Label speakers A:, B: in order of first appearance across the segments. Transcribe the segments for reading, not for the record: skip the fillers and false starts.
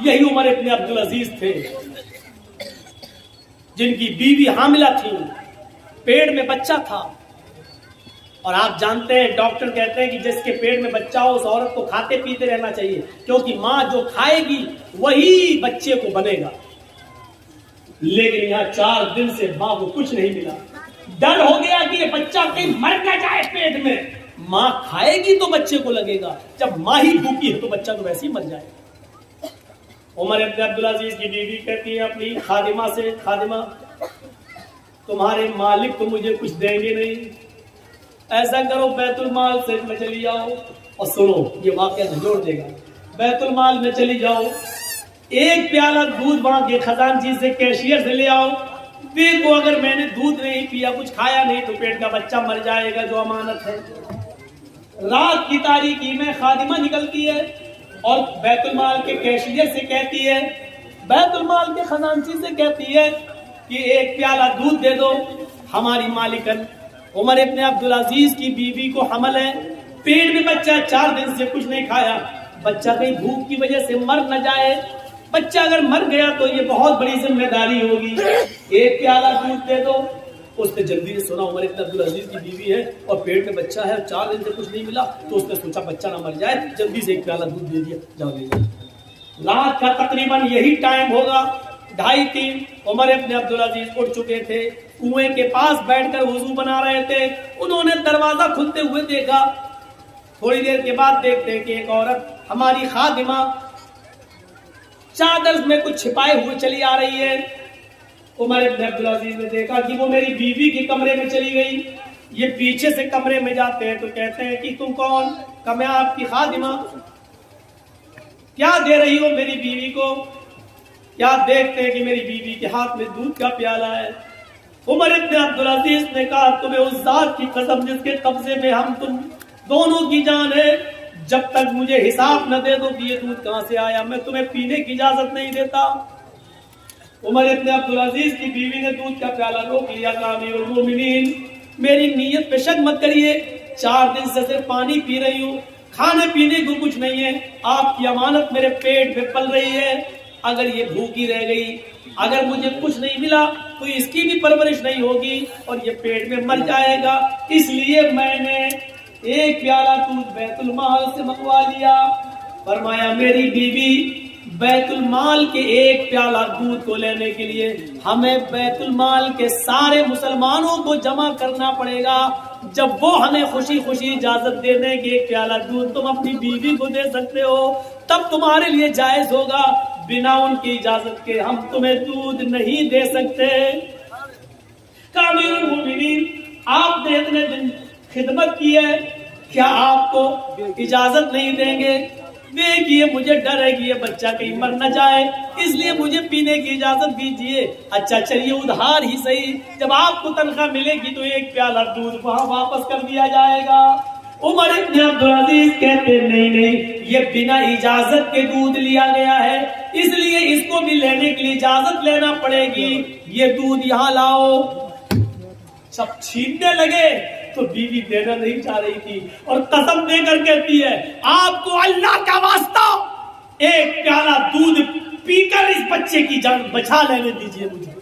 A: یہی عمر ابن عبدالعزیز تھے جن کی بیوی حاملہ تھی، پیٹ میں بچہ تھا، اور آپ جانتے ہیں ڈاکٹر کہتے ہیں کہ جس کے پیٹ میں بچہ ہو اس عورت کو کھاتے پیتے رہنا چاہیے، کیونکہ ماں جو کھائے گی وہی بچے کو بنے گا۔ لیکن یہاں 4 دن سے ماں کو کچھ نہیں ملا، ڈر ہو گیا کہ یہ بچہ کہیں مر نہ جائے پیٹ میں، ماں کھائے گی تو بچے کو لگے گا، جب ماں ہی بھوکی ہے تو بچہ تو ویسے ہی مر جائے گا۔ عمر ابن عبدالعزیز کی بیوی کہتی ہے اپنی خادمہ سے، خادمہ تمہارے مالک تو مجھے کچھ دیں گے نہیں، ایسا کرو بیت المال سے میں چلی جاؤ، اور سنو یہ واقعہ جوڑ دے گا، بیت المال میں چلی جاؤ، ایک پیالہ دودھ وہاں کے خزانچی سے کیشیئر سے لے آؤ، دیکھو اگر میں نے دودھ نہیں پیا کچھ کھایا نہیں تو پیٹ کا بچہ مر جائے گا جو امانت ہے۔ رات کی تاریکی میں خادمہ نکلتی ہے اور بیت المال کے کیشیئر سے کہتی ہے، بیت المال کے خزانچی سے کہتی ہے کہ ایک پیالہ دودھ دے دو، ہماری مالکن عمر ابن عبدالعزیز کی بیوی کو حمل ہے، پیٹ میں بچہ 4 دن سے کچھ نہیں کھایا، بچہ کہیں بھوک کی وجہ سے مر نہ جائے، بچہ اگر مر گیا تو یہ بہت بڑی ذمہ داری ہوگی، ایک پیالہ دودھ دے دو۔ اس نے جلدی سے سنا عمر ابن عبدالعزیز کی بیوی ہے اور پیٹ میں بچہ ہے، 4 دن سے کچھ نہیں ملا، تو اس نے سوچا بچہ نہ مر جائے، جلدی سے ایک پیالہ دودھ دے دیا، جاؤ لے جاؤ۔ رات کا تقریباً یہی ٹائم ہوگا، 2:30 عمر ابن عبدالعزیز اٹھ چکے تھے، کنویں کے پاس بیٹھ کر وضو بنا رہے تھے، انہوں نے دروازہ کھلتے ہوئے دیکھا، تھوڑی دیر کے بعد دیکھتے کہ ایک عورت ہماری خادمہ چادر میں کچھ چھپائے ہوئے چلی آ رہی ہے۔ عمر ابن عبدالعزیز نے دیکھا کہ وہ میری بیوی کے کمرے میں چلی گئی، یہ پیچھے سے کمرے میں جاتے ہیں تو کہتے ہیں کہ تم کون؟ کہ میں آپ کی خادمہ، کیا دے رہی ہو میری بیوی کو؟ کیا دیکھتے ہیں کہ میری بیوی کے ہاتھ میں دودھ کا پیالہ ہے۔ عمر ابن عبدالعزیز نے کہا تمہیں اس ذات کی قسم جس کے قبضے میں ہم تم دونوں کی جان ہے، جب تک مجھے حساب نہ دے دو کہ یہ دودھ کہاں سے آیا میں تمہیں پینے کی اجازت نہیں دیتا۔ عمر ابن عبدالعزیز کی بیوی نے دودھ کا پیالہ روک لیا، کہا امیر المومنین میری نیت پہ شک مت کریے، 4 دن سے صرف پانی پی رہی ہوں، کھانے پینے کو کچھ نہیں ہے، آپ کی امانت میرے پیٹ میں پل رہی ہے، اگر یہ بھوکی رہ گئی، اگر مجھے کچھ نہیں ملا تو اس کی بھی پرورش نہیں ہوگی اور یہ پیٹ میں مر جائے گا، اس لیے میں نے ایک پیالہ دودھ بیت المال سے منگوا لیا۔ فرمایا میری بیوی بیت المال کے ایک پیالہ دودھ کو لینے کے لیے ہمیں بیت المال کے سارے مسلمانوں کو جمع کرنا پڑے گا، جب وہ ہمیں خوشی خوشی اجازت دے دیں کہ ایک پیالہ دودھ تم اپنی بیوی کو دے سکتے ہو تب تمہارے لیے جائز ہوگا، بنا ان کی اجازت کے ہم تمہیں دودھ نہیں دے سکتے۔ امیر المومنین آپ نے اتنے دن خدمت کی ہے، کیا آپ کو اجازت نہیں دیں گے؟ دیکھیے مجھے ڈر ہے کہ یہ بچہ کہیں مر نہ جائے، اس لیے مجھے پینے کی اجازت دیجیے۔ اچھا چلیے ادھار ہی صحیح، جب آپ کو تنخواہ ملے گی تو ایک پیالہ دودھ وہاں واپس کر دیا جائے گا۔ عمر ابن عبدالعزیز کہتے نہیں، یہ بنا اجازت کے دودھ لیا گیا ہے، اس لیے اس کو بھی لینے کے لیے اجازت لینا پڑے گی، یہ دودھ یہاں لاؤ۔ سب چھیننے لگے تو بیوی دینا نہیں چاہ رہی تھی اور قسم دے کر کہتی ہے آپ کو اللہ کا واسطہ ایک پیالہ دودھ پی کر اس بچے کی جان بچا لینے دیجیے مجھے۔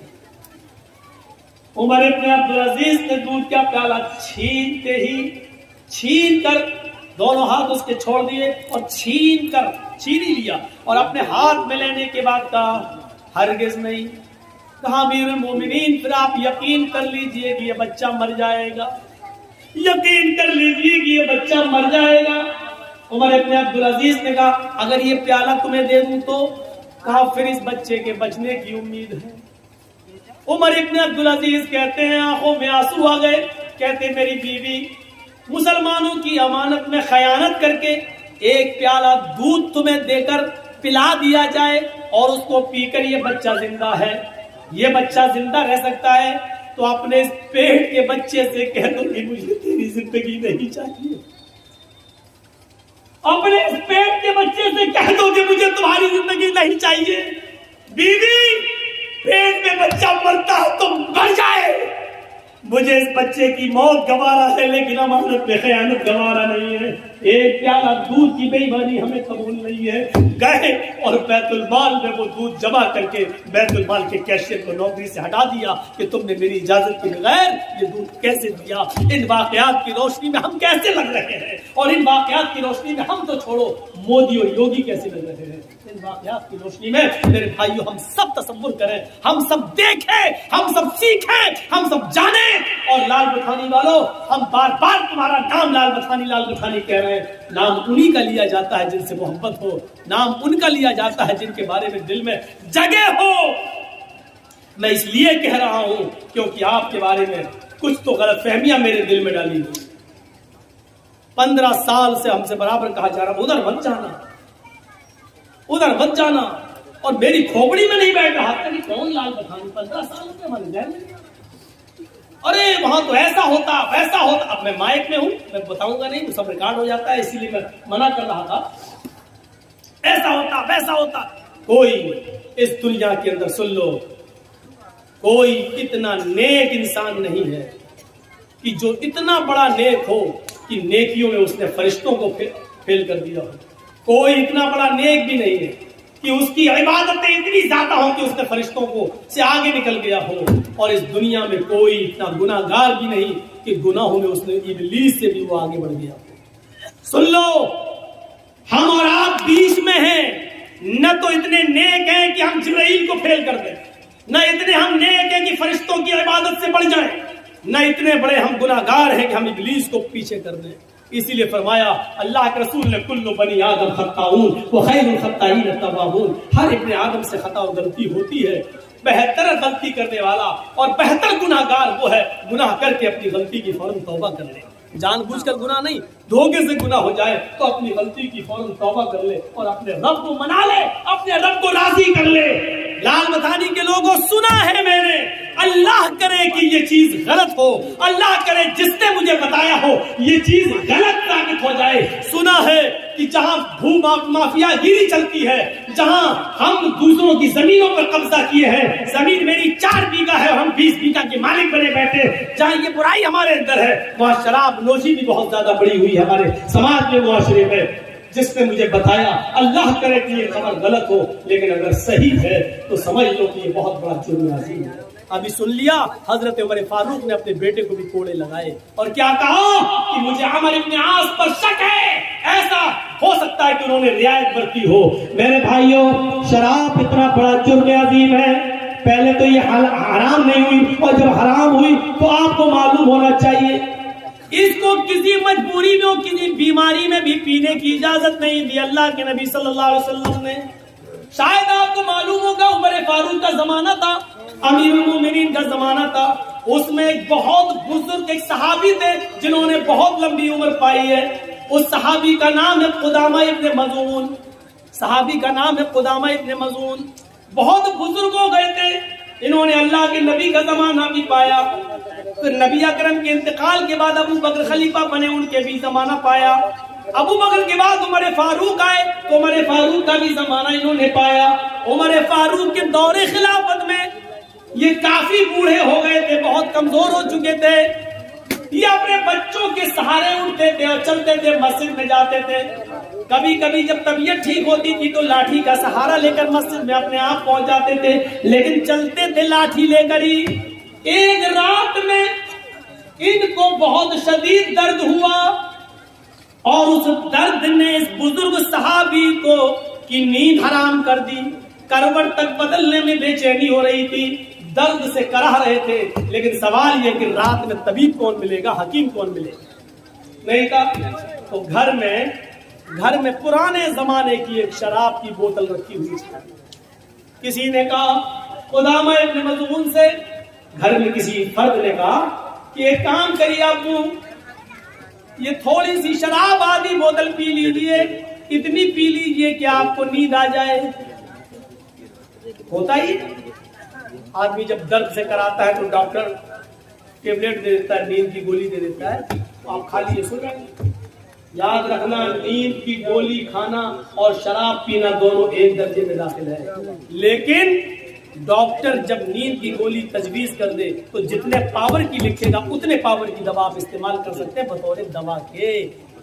A: عمر ابن عبدالعزیز نے دودھ کا پیالہ چھین کر دونوں ہاتھ اس کے چھوڑ دیے اور چھین ہی لیا اور اپنے ہاتھ میں لینے کے بعد کہا ہرگز نہیں۔ کہا امیر المومنین پھر آپ یقین کر لیجئے کہ یہ بچہ مر جائے گا، یقین کر لیجئے کہ یہ بچہ مر جائے گا۔ عمر ابن عبدالعزیز نے کہا اگر یہ پیالہ تمہیں دے دوں تو؟ کہا پھر اس بچے کے بچنے کی امید ہے۔ عمر ابن عبدالعزیز کہتے ہیں آنکھوں میں آنسو آ گئے، کہتے میری بیوی مسلمانوں کی امانت میں خیانت کر کے ایک پیالہ دودھ تمہیں دے کر پلا دیا جائے اور اس کو پی کر یہ بچہ زندہ ہے، یہ بچہ زندہ رہ سکتا ہے تو اپنے اس پیٹ کے بچے سے کہہ دو کہ مجھے تیری زندگی نہیں چاہیے، اپنے اس پیٹ کے بچے سے کہہ دو کہ مجھے تمہاری زندگی نہیں چاہیے۔ بیوی پیٹ میں بچہ مرتا ہے تو مر جائے، مجھے اس بچے کی موت گوارا ہے لیکن امانت میں خیانت گوارا نہیں ہے۔ ایک پیالہ دودھ کی بے ایمانی ہمیں قبول نہیں ہے. گئے اور بیت المال میں وہ دودھ جمع کر کے بیت المال کے کیشیئر کو نوکری سے ہٹا دیا کہ تم نے میری اجازت کے بغیر یہ دودھ کیسے دیا. ان واقعات کی روشنی میں ہم کیسے لگ رہے ہیں, اور ان واقعات کی روشنی میں ہم تو چھوڑو مودی اور یوگی کیسے لگ رہے ہیں. ان واقعات کی روشنی میں میرے بھائیوں ہم سب تصور کریں, ہم سب دیکھیں, ہم سب سیکھیں, ہم سب جانیں. اور لال بتھانی والوں, ہم بار بار تمہارا نام لال بتھانی کہہ رہے ہیں. نام انہی کا لیا جاتا ہے جن سے محبت ہو, نام ان کا لیا جاتا ہے جن کے بارے میں دل میں جگہ ہو. میں اس لیے کہہ رہا ہوں کیونکہ آپ کے بارے میں کچھ تو غلط فہمیاں میرے دل میں ڈالی گئی. 15 سال سے ہم سے برابر کہا جا رہا ادھر مت جانا, ادھر مت جانا, اور میری کھوپڑی میں نہیں بیٹھ رہا تھا کہ کون لال بتھانی. 15 سال سے ہمارے ذہن میں, ارے وہاں تو ایسا ہوتا ویسا ہوتا. اب میں مائک میں ہوں, میں بتاؤں گا نہیں, وہ سب ریکارڈ ہو جاتا ہے, اسی لیے میں منع کر رہا تھا. ایسا ہوتا ویسا ہوتا. کوئی اس دنیا کے اندر سن لو, کوئی اتنا نیک انسان نہیں ہے کہ جو اتنا بڑا نیک ہو کہ نیکیوں میں اس نے فرشتوں کو فیل کر دیا ہو. کوئی اتنا بڑا نیک بھی نہیں ہے کہ اس کی عبادتیں اتنی زیادہ ہوں کہ اس نے فرشتوں کو سے آگے نکل گیا ہو. اور اس دنیا میں کوئی اتنا گناہگار بھی نہیں کہ گناہوں میں اس نے ابلیس سے بھی وہ آگے بڑھ گیا. سن لو, ہم اور آپ بیچ میں ہیں. نہ تو اتنے نیک ہیں کہ ہم جبرائیل کو فیل کر دیں, نہ اتنے ہم نیک ہیں کہ فرشتوں کی عبادت سے بڑھ جائیں, نہ اتنے بڑے ہم گناہگار ہیں کہ ہم ابلیس کو پیچھے کر دیں. اسی لیے فرمایا اللہ کے رسول نے, کل بنی آدم خطاؤن وخیر الخطائین التوابون. ہر ابن آدم سے خطا و غلطی ہوتی ہے. بہتر غلطی کرنے والا اور بہتر گناہگار وہ ہے گناہ کر کے اپنی غلطی کی فوراً توبہ کر لے. جان بوجھ کر گناہ نہیں, دھوکے سے گناہ ہو جائے تو اپنی غلطی کی فوراً توبہ کر لے اور اپنے رب کو منا لے, اپنے رب کو راضی کر لے. لال بتھانی کے لوگوں سنا ہے میں نے, اللہ کرے کہ یہ چیز غلط ہو, اللہ کرے جس نے مجھے بتایا ہو یہ چیز غلط ثابت ہو جائے. سنا ہے کہ جہاں مافیا گیری چلتی ہے, جہاں ہم دوسروں کی زمینوں پر قبضہ کیے ہیں, زمین میری 4 بیگھہ ہے اور ہم 20 بیگھہ کے مالک بنے بیٹھے, جہاں یہ برائی ہمارے اندر ہے, وہاں شراب نوشی بھی بہت زیادہ بڑی ہوئی ہے ہمارے سماج میں, معاشرے میں. جس نے مجھے بتایا, اللہ کرے کہ یہ خبر غلط ہو, لیکن اگر صحیح ہے تو سمجھ لو کہ یہ بہت بڑا جرم عظیم ہے. ابھی سن لیا حضرت عمر فاروق نے اپنے بیٹے کو بھی کوڑے لگائے اور کیا کہا کہ مجھے عمر ابن عاص پر شک ہے, ایسا ہو سکتا ہے کہ انہوں نے رعایت برتی ہو. میرے بھائیوں, شراب اتنا بڑا جرم عظیم ہے. پہلے تو یہ حرام نہیں ہوئی, اور جب حرام ہوئی تو آپ کو معلوم ہونا چاہیے اس کو کسی مجبوری میں اور کسی بیماری میں بھی پینے کی اجازت نہیں دی اللہ کے نبی صلی اللہ علیہ وسلم نے. شاید آپ کو معلوم ہوگا عمر فاروق کا زمانہ تھا, امیر المومنین کا زمانہ تھا. اس میں ایک بہت بزرگ ایک صحابی تھے جنہوں نے بہت لمبی عمر پائی ہے. اس صحابی کا نام ہے قدامہ ابن مظعون. صحابی کا نام ہے قدامہ ابن مظعون. بہت بزرگ ہو گئے تھے, انہوں نے اللہ کے نبی کا زمانہ بھی پایا. پھر نبی اکرم کے انتقال کے بعد ابو بکر خلیفہ بنے, ان کے بھی زمانہ پایا. ابو بکر کے بعد عمر فاروق آئے تو عمر فاروق کا بھی زمانہ انہوں نے پایا. عمر فاروق کے دور خلافت میں یہ کافی بوڑھے ہو گئے تھے, بہت کمزور ہو چکے تھے. یہ اپنے بچوں کے سہارے اٹھتے تھے اور چلتے تھے, مسجد میں جاتے تھے. کبھی کبھی جب طبیعت ٹھیک ہوتی تھی تو لاٹھی کا سہارا لے کر مسجد میں اپنے آپ پہنچ جاتے تھے, لیکن چلتے تھے لاٹھی لے کر ہی. ایک رات میں ان کو بہت شدید درد ہوا اور اس درد نے اس بزرگ صحابی کو کی نیند حرام کر دی. کروٹ تک بدلنے میں بے چینی ہو رہی تھی, درد سے کرا رہے تھے. لیکن سوال یہ کہ رات میں طبیب کون ملے گا, حکیم کون ملے گا, نہیں تھا. تو گھر میں پرانے زمانے کی ایک شراب کی بوتل رکھی ہوئی تھی. کسی نے کہا قدامہ ابن مظعون سے, گھر میں کسی فرد نے کہا کہ ایک کام کریے ابو, یہ تھوڑی سی شراب آدھی بوتل پی لیجیے, اتنی پی لیجیے کہ آپ کو نیند آ جائے. ہوتا ہی آدمی جب درد سے کراتا ہے تو ڈاکٹر ٹیبلٹ دے دیتا ہے, نیند کی گولی دے دیتا ہے, تو آپ کھا لیجیے, سو جائیں. یاد رکھنا, نیند کی گولی کھانا اور شراب پینا دونوں ایک درجے میں داخل ہے. لیکن ڈاکٹر جب نیند کی گولی تجویز کر دے تو جتنے پاور کی لکھے گا اتنے پاور کی دوا آپ استعمال کر سکتے ہیں بطور دوا کے.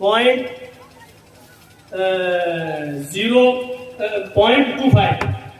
A: 0.25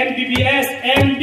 A: MBBS MD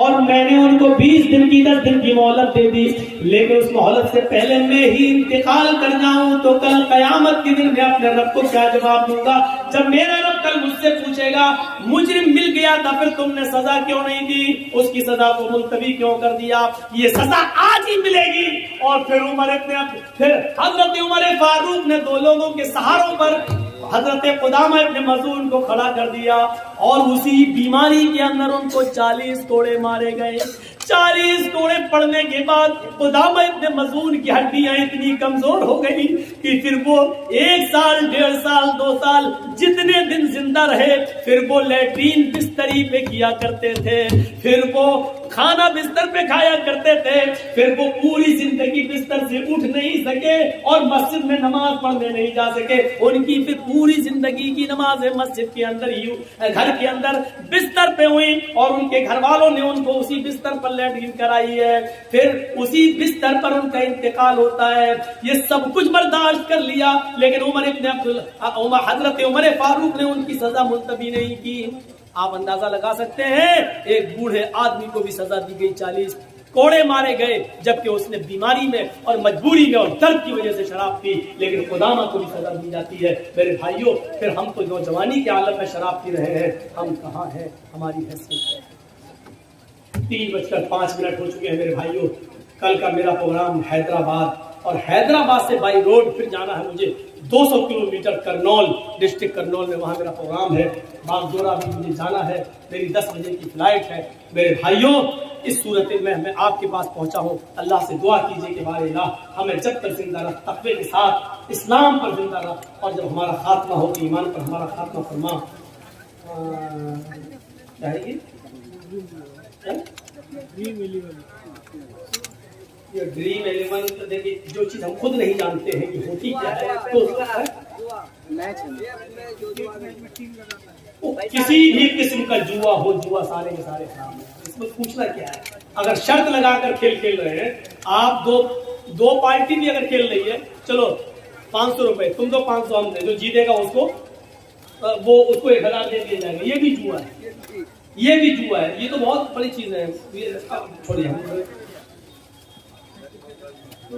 A: اور میں نے ان کو 20 دن کی 10 دن کی مہلت دے دی، لیکن اس مہلت سے پہلے میں ہی انتقال کر جاؤں تو کل قیامت کے دن میں اپنے رب کو کیا جواب دوں گا؟ جب میرا رب کل مجھ سے پوچھے گا مجرم مل گیا تھا پھر تم نے سزا کیوں نہیں دی، اس کی سزا کو ملتوی کیوں کر دیا؟ یہ سزا آج ہی ملے گی۔ اور پھر حضرت عمر فاروق نے 2 لوگوں کے سہاروں پر حضرت قدامہ ابن مظعون کو کھڑا کر دیا اور اسی بیماری کے اندر ان کو 40 کوڑے مارے گئے۔ 40 کوڑے پڑنے کے بعد قدامہ ابن مظعون کی ہڈیاں اتنی کمزور ہو گئی کہ پھر وہ 1 سال 1.5 سال 2 سال جتنے دن زندہ رہے پھر وہ لیٹرین بستری پہ کیا کرتے تھے، پھر وہ کھانا بستر پہ کھایا کرتے تھے، پھر وہ پوری زندگی بستر سے اٹھ نہیں سکے اور مسجد میں نماز پڑھنے نہیں جا سکے۔ ان کی پھر پوری زندگی کی نماز مسجد کے اندر ہی گھر کے اندر بستر پہ ہوئی اور ان کے گھر والوں نے ان کو اسی بستر پر لیٹرین کرائی ہے، پھر اسی بستر پر ان کا انتقال ہوتا ہے۔ یہ سب کچھ برداشت کر لیا لیکن حضرت عمر فاروق نے ان کی سزا ملتوی نہیں کی۔ آپ اندازہ لگا سکتے ہیں ایک بوڑھے آدمی کو بھی سزا دی گئی، 40 کوڑے مارے گئے جبکہ اس نے بیماری میں اور مجبوری میں اور درد کی وجہ سے شراب پی، لیکن قدامہ کو بھی سزا دی جاتی ہے۔ میرے بھائیوں پھر ہم تو نوجوانی کے عالم میں شراب پی رہے ہیں، ہم کہاں ہیں؟ ہماری حیثیت ہے۔ 3:05 ہو چکے ہیں میرے بھائیوں۔ کل کا میرا پروگرام حیدرآباد اور حیدرآباد سے بائی روڈ پھر جانا ہے مجھے 200 کلومیٹر کرنول ڈسٹرکٹ کرنول میں، وہاں میرا پروگرام ہے۔ باغدورہ بھی مجھے جانا ہے، میری 10 بجے کی فلائٹ ہے۔ میرے بھائیوں اس صورت میں آپ کے پاس پہنچا ہوں، اللہ سے دعا کیجیے کہ بارے اللہ ہمیں جب تک زندہ رکھ، تقوی کے ساتھ اسلام پر زندہ رکھ، اور جب ہمارا خاتمہ ہو تو ایمان پر ہمارا خاتمہ فرما۔ یہ ڈریم 11 دیکھیے، جو چیز ہم خود نہیں جانتے ہیں کہ ہوتی کیا ہے تو کسی بھی قسم کا جوا ہو، جوا سارے کے سارے خراب ہیں۔ اس میں پوچھنا کیا ہے؟ اگر شرط لگا کر کھیل رہے ہیں آپ، دو پارٹی بھی اگر کھیل رہی ہے، چلو 500 روپے تم دو 500 ہم دے، جو جیتے گا اس کو 1000 دے دیا جائے گا۔ یہ بھی جوا ہے، یہ بھی جوا ہے، یہ تو بہت بڑی چیز ہے۔ چھوڑیے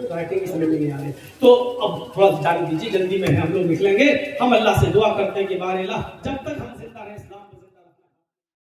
A: رائٹنگ سمجھ نہیں آ رہی تو اب تھوڑا سا جان دیجیے، جلدی میں ہم لوگ نکلیں گے۔ ہم اللہ سے دعا کرتے ہیں کہ بارے اللہ جب تک